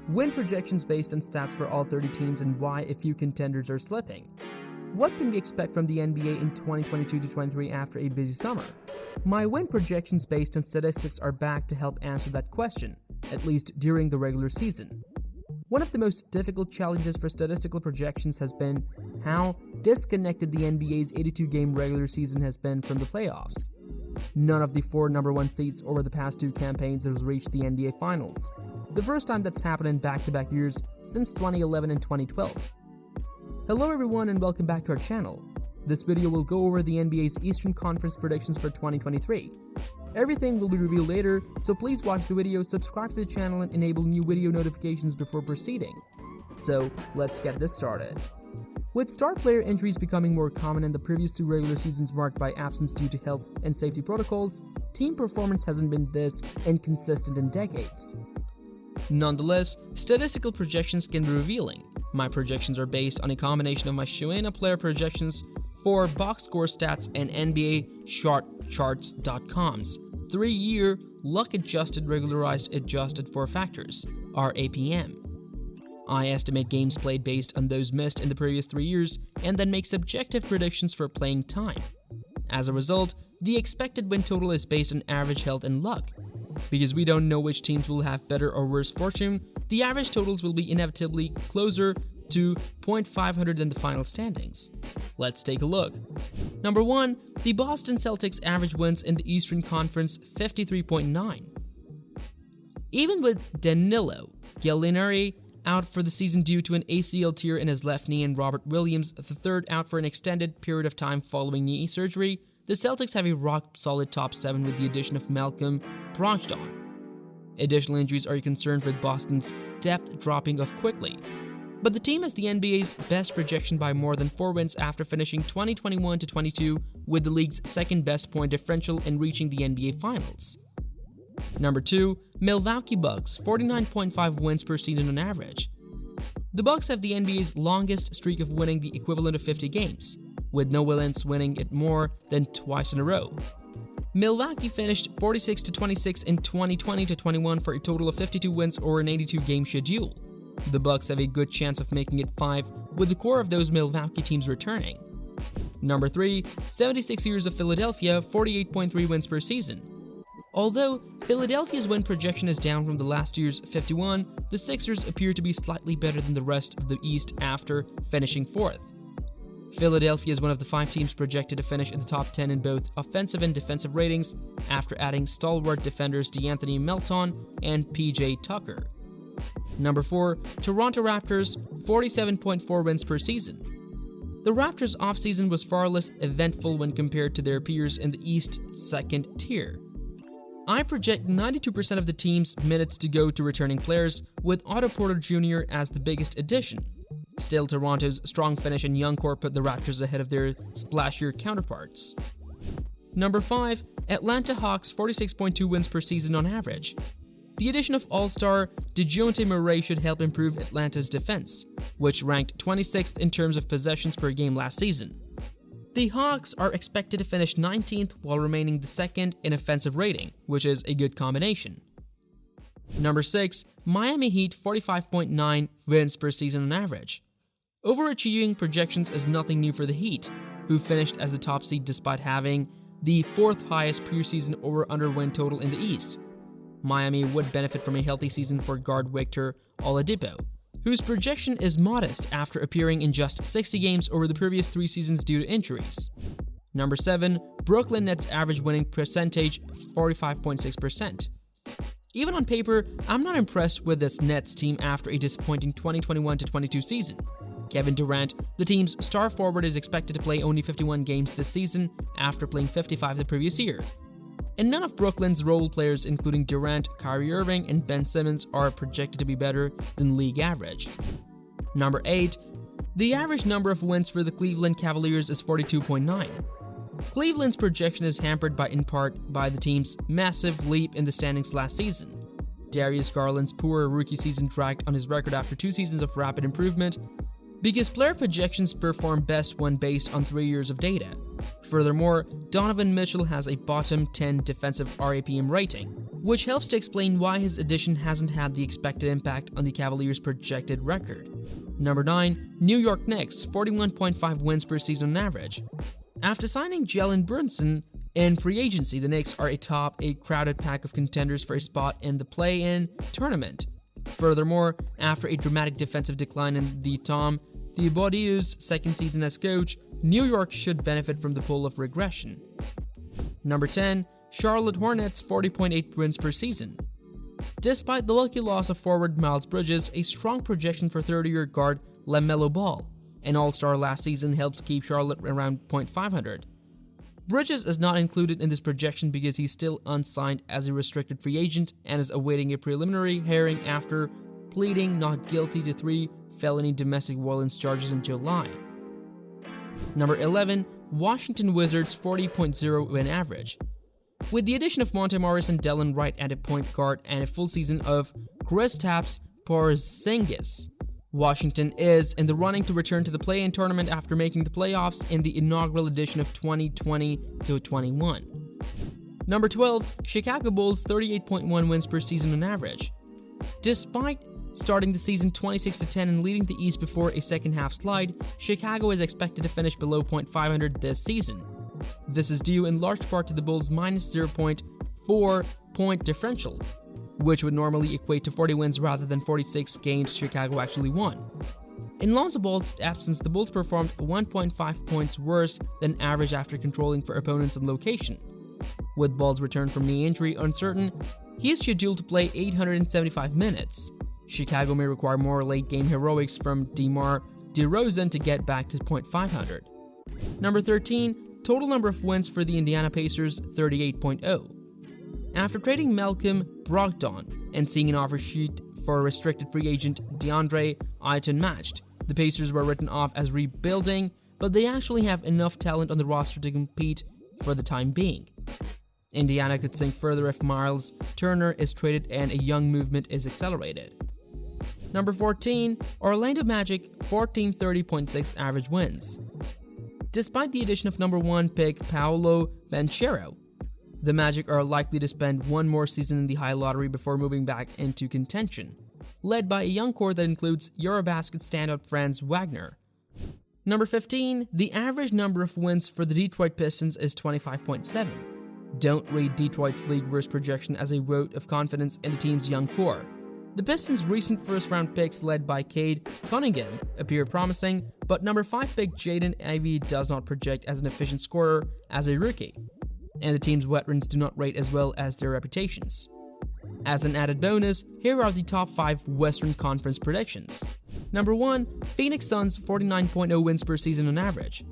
win projections based on stats for all 30 teams, and why a few contenders are slipping. What can we expect from the NBA in 2022-23 after a busy summer? My win projections based on statistics are back to help answer that question, at least during the regular season. One of the most difficult challenges for statistical projections has been how disconnected the NBA's 82-game regular season has been from the playoffs. None of the 4 number 1 seeds over the past 2 campaigns has reached the NBA Finals, the first time that's happened in back-to-back years since 2011 and 2012. Hello everyone and welcome back to our channel. This video will go over the NBA's Eastern Conference predictions for 2023. Everything will be revealed later, so please watch the video, subscribe to the channel, and enable new video notifications before proceeding. So, let's get this started. With star player injuries becoming more common in the previous 2 regular seasons marked by absence due to health and safety protocols, team performance hasn't been this inconsistent in decades. Nonetheless, statistical projections can be revealing. My projections are based on a combination of my Shuena player projections for box score stats and NBA ShotCharts.com's 3-year luck-adjusted regularized adjusted for factors (RAPM). I estimate games played based on those missed in the previous 3 years and then make subjective predictions for playing time. As a result, the expected win total is based on average health and luck. Because we don't know which teams will have better or worse fortune, the average totals will be inevitably closer to .500 than the final standings. Let's take a look. Number 1, the Boston Celtics average wins in the Eastern Conference 53.9. Even with Danilo Gallinari out for the season due to an ACL tear in his left knee and Robert Williams III out for an extended period of time following knee surgery, the Celtics have a rock-solid top 7 with the addition of Malcolm Brogdon. Additional injuries are a concern with Boston's depth dropping off quickly, but the team has the NBA's best projection by more than 4 wins after finishing 2021-22 with the league's second-best point differential and reaching the NBA Finals. Number 2, Milwaukee Bucks, 49.5 wins per season on average. The Bucks have the NBA's longest streak of winning the equivalent of 50 games, with no Williamson winning it more than twice in a row. Milwaukee finished 46-26 in 2020-21 for a total of 52 wins over an 82-game schedule. The Bucks have a good chance of making it 5, with the core of those Milwaukee teams returning. Number 3, 76 years of Philadelphia, 48.3 wins per season. Although Philadelphia's win projection is down from the last year's 51, the Sixers appear to be slightly better than the rest of the East after finishing 4th. Philadelphia is one of the 5 teams projected to finish in the top 10 in both offensive and defensive ratings after adding stalwart defenders DeAnthony Melton and PJ Tucker. Number 4, Toronto Raptors, 47.4 wins per season. The Raptors' offseason was far less eventful when compared to their peers in the East's second tier. I project 92% of the team's minutes to go to returning players, with Otto Porter Jr. as the biggest addition. Still, Toronto's strong finish and young core put the Raptors ahead of their splashier counterparts. Number 5, Atlanta Hawks, 46.2 wins per season on average. The addition of All-Star DeJounte Murray should help improve Atlanta's defense, which ranked 26th in terms of possessions per game last season. The Hawks are expected to finish 19th while remaining the second in offensive rating, which is a good combination. Number 6, Miami Heat, 45.9 wins per season on average. Overachieving projections is nothing new for the Heat, who finished as the top seed despite having the 4th highest preseason over-under win total in the East. Miami would benefit from a healthy season for guard Victor Oladipo, whose projection is modest after appearing in just 60 games over the previous 3 seasons due to injuries. Number 7, Brooklyn Nets average winning percentage, 45.6%. Even on paper, I'm not impressed with this Nets team after a disappointing 2021-22 season. Kevin Durant, the team's star forward, is expected to play only 51 games this season after playing 55 the previous year. And none of Brooklyn's role players, including Durant, Kyrie Irving, and Ben Simmons, are projected to be better than league average. Number 8, the average number of wins for the Cleveland Cavaliers is 42.9. Cleveland's projection is hampered in part by the team's massive leap in the standings last season. Darius Garland's poor rookie season dragged on his record after 2 seasons of rapid improvement, because player projections perform best when based on 3 years of data. Furthermore, Donovan Mitchell has a bottom 10 defensive RAPM rating, which helps to explain why his addition hasn't had the expected impact on the Cavaliers' projected record. Number 9. New York Knicks, 41.5 wins per season on average. After signing Jalen Brunson in free agency, the Knicks are atop a crowded pack of contenders for a spot in the play-in tournament. Furthermore, after a dramatic defensive decline in the Tom Thibodeau's second season as coach, New York should benefit from the pull of regression. Number 10. Charlotte Hornets, 40.8 wins per season. Despite the lucky loss of forward Miles Bridges, a strong projection for 30-year guard LaMelo Ball, an all-star last season, helps keep Charlotte around .500. Bridges is not included in this projection because he's still unsigned as a restricted free agent and is awaiting a preliminary hearing after pleading not guilty to 3 felony domestic violence charges in July. Number 11. Washington Wizards, 40.0 win average. With the addition of Monte Morris and Delon Wright at a point guard and a full season of Kristaps Porzingis, Washington is in the running to return to the play-in tournament after making the playoffs in the inaugural edition of 2020-21. Number 12. Chicago Bulls, 38.1 wins per season on average. Despite starting the season 26-10 and leading the East before a second-half slide, Chicago is expected to finish below .500 this season. This is due in large part to the Bulls' minus 0.4 point differential, which would normally equate to 40 wins rather than 46 games Chicago actually won. In Lonzo Ball's absence, the Bulls performed 1.5 points worse than average after controlling for opponents and location. With Ball's return from knee injury uncertain, he is scheduled to play 875 minutes. Chicago may require more late-game heroics from DeMar DeRozan to get back to .500. Number 13. Total number of wins for the Indiana Pacers, 38.0. After trading Malcolm Brogdon and seeing an offer sheet for restricted free agent DeAndre Ayton matched, the Pacers were written off as rebuilding, but they actually have enough talent on the roster to compete for the time being. Indiana could sink further if Miles Turner is traded and a young movement is accelerated. Number 14. Orlando Magic, 1430.6 average wins. Despite the addition of number 1 pick Paolo Banchero, the Magic are likely to spend one more season in the high lottery before moving back into contention, led by a young core that includes Eurobasket standout Franz Wagner. Number 15. The average number of wins for the Detroit Pistons is 25.7. Don't read Detroit's league worst projection as a vote of confidence in the team's young core. The Pistons' recent first-round picks, led by Cade Cunningham, appear promising, but number 5 pick Jaden Ivey does not project as an efficient scorer as a rookie, and the team's veterans do not rate as well as their reputations. As an added bonus, here are the top 5 Western Conference predictions. Number 1. Phoenix Suns, 49.0 wins per season on average.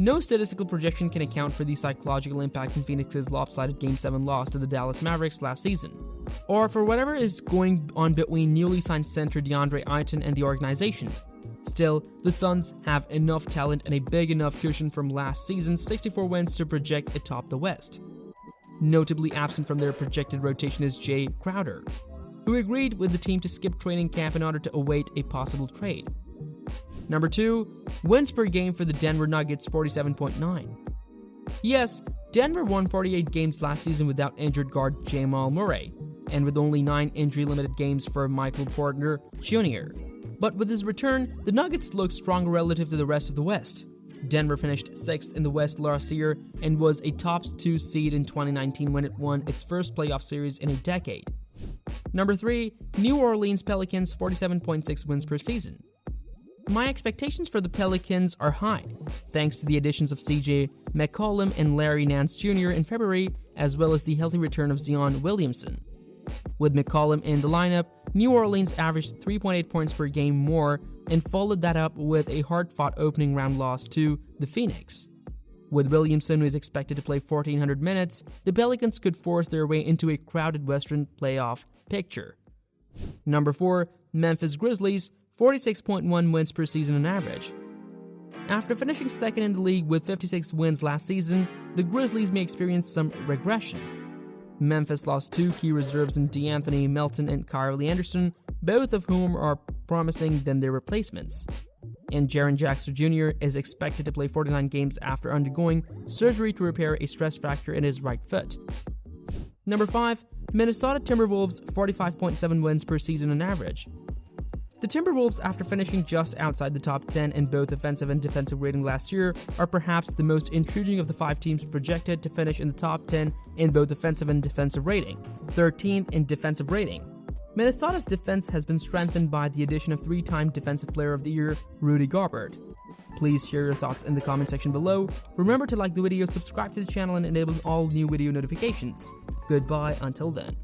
No statistical projection can account for the psychological impact in Phoenix's lopsided Game 7 loss to the Dallas Mavericks last season, or for whatever is going on between newly signed center DeAndre Ayton and the organization. Still, the Suns have enough talent and a big enough cushion from last season's 64 wins to project atop the West. Notably absent from their projected rotation is Jay Crowder, who agreed with the team to skip training camp in order to await a possible trade. Number 2. Wins per game for the Denver Nuggets, 47.9. Yes, Denver won 48 games last season without injured guard Jamal Murray, and with only 9 injury-limited games for Michael Porter Jr. But with his return, the Nuggets look stronger relative to the rest of the West. Denver finished 6th in the West last year and was a top 2 seed in 2019 when it won its first playoff series in a decade. Number 3. New Orleans Pelicans, 47.6 wins per season. My expectations for the Pelicans are high, thanks to the additions of CJ McCollum and Larry Nance Jr. in February, as well as the healthy return of Zion Williamson. With McCollum in the lineup, New Orleans averaged 3.8 points per game more and followed that up with a hard-fought opening round loss to the Phoenix. With Williamson, who is expected to play 1,400 minutes, the Pelicans could force their way into a crowded Western playoff picture. Number 4. Memphis Grizzlies, 46.1 wins per season on average. After finishing second in the league with 56 wins last season, the Grizzlies may experience some regression. Memphis lost 2 key reserves in DeAnthony Melton and Kyle Anderson, both of whom are promising than their replacements. And Jaren Jackson Jr. is expected to play 49 games after undergoing surgery to repair a stress fracture in his right foot. Number 5, Minnesota Timberwolves 45.7 wins per season on average. The Timberwolves, after finishing just outside the top 10 in both offensive and defensive rating last year, are perhaps the most intriguing of the 5 teams projected to finish in the top 10 in both offensive and defensive rating, 13th in defensive rating. Minnesota's defense has been strengthened by the addition of 3-time Defensive Player of the Year, Rudy Gobert. Please share your thoughts in the comment section below. Remember to like the video, subscribe to the channel, and enable all new video notifications. Goodbye until then.